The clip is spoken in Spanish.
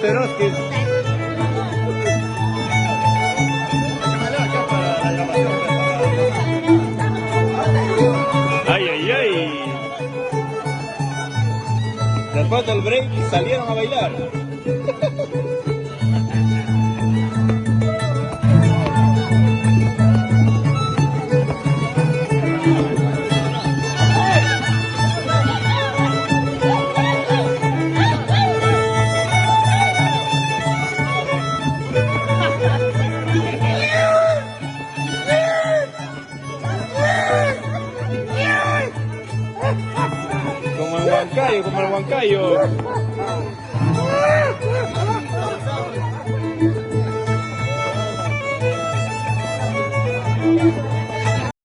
Monteroski. Ay, ay, ay. Después del break salieron a bailar. Como el Huancayo, como el Huancayo.